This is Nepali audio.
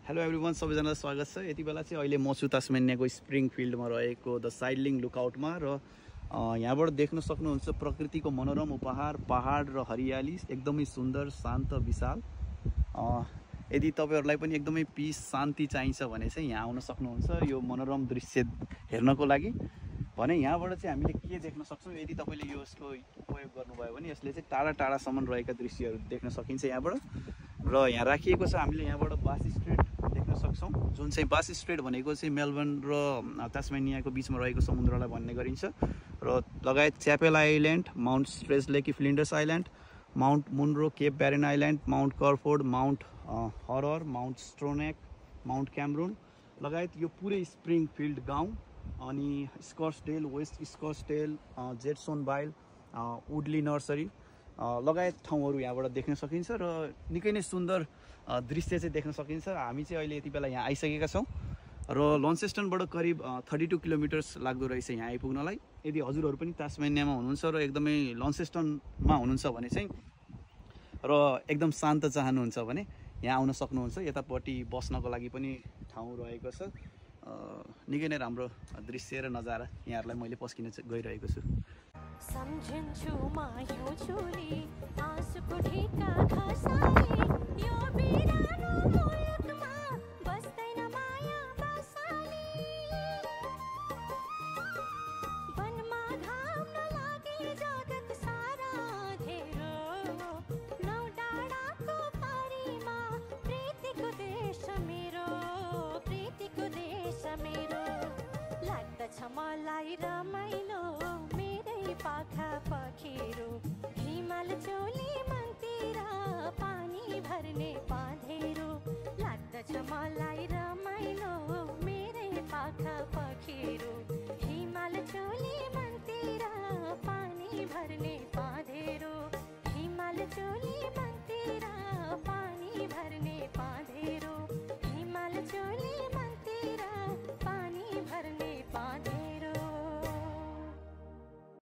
हेलो एभ्रिवान, सबैजनालाई स्वागत छ। यति बेला चाहिँ अहिले म छु तास्मेनियाको स्प्रिङफिल्डमा रहेको द साइडलिङ लुकआउटमा र यहाँबाट देख्न सक्नुहुन्छ प्रकृतिको मनोरम उपहार, पहाड र हरियाली एकदमै सुन्दर, शान्त, विशाल। यदि तपाईहरुलाई पनि एकदमै पीस, शान्ति चाहिन्छ भने चाहिँ यहाँ आउन सक्नुहुन्छ यो मनोरम दृश्य हेर्नको लागि। भने यहाँबाट चाहिँ हामीले के देख्न सक्छौं, यदि तपाईले यसको उपयोग गर्नुभयो भने यसले चाहिँ टाढा टाढासम्म रहेका दृश्यहरू देख्न सकिन्छ यहाँबाट। र यहाँ राखिएको छ, हामीले यहाँबाट बास स्ट्रेट देख्न सक्छौं, जुन चाहिँ बास स्ट्रेट भनेको चाहिँ मेलबर्न र तास्मेनियाको बीचमा रहेको समुद्रलाई भन्ने गरिन्छ। र लगायत Chappell Island, Mount Strzelecki Flinders Island, Mount Munro, Cape Barren Island, Mount करफोर्ड, माउन्ट हरर, माउन्ट स्ट्रोनेक, माउन्ट क्यामरून लगायत यो पुरै स्प्रिङफिल्ड गाउँ अनि स्कर्सडेल, वेस्ट स्कर्सडेल, जेट्सोनवाइल, वुडली नर्सरी लगायत ठाउँहरू यहाँबाट देख्न सकिन्छ र निकै नै सुन्दर दृश्य चाहिँ देख्न सकिन्छ। हामी चाहिँ अहिले यति बेला यहाँ आइसकेका छौँ र लन्चेस्टनबाट करिब 32 किलोमिटर्स लाग्दो रहेछ यहाँ आइपुग्नलाई। यदि हजुरहरू पनि तास्मेनियामा हुनुहुन्छ र एकदमै लन्चेस्टनमा हुनुहुन्छ भने चाहिँ र एकदम शान्त चाहनुहुन्छ भने यहाँ आउन सक्नुहुन्छ। यतापट्टि बस्नको लागि पनि ठाउँ रहेको छ। निकै नै राम्रो दृश्य र नजारा यहाँहरूलाई मैले पस्किन गइरहेको छु। सम्झन्छु म यो छोरी आँसुको ढिका खसाई, यो बिरानो मुलुकमा बस्दैन माया बसाली। वनमा घाम नलागे जगत सारा धेरो, नौ डाँडाको पारीमा प्रीतिको देश मेरो, प्रीतिको देश मेरो। लाग्दछ मलाई रमाइलो पाखा पखेरो, हिमाल चोली मन्तिर पानी भर्ने बाँधेरो। लाग्दछ मलाई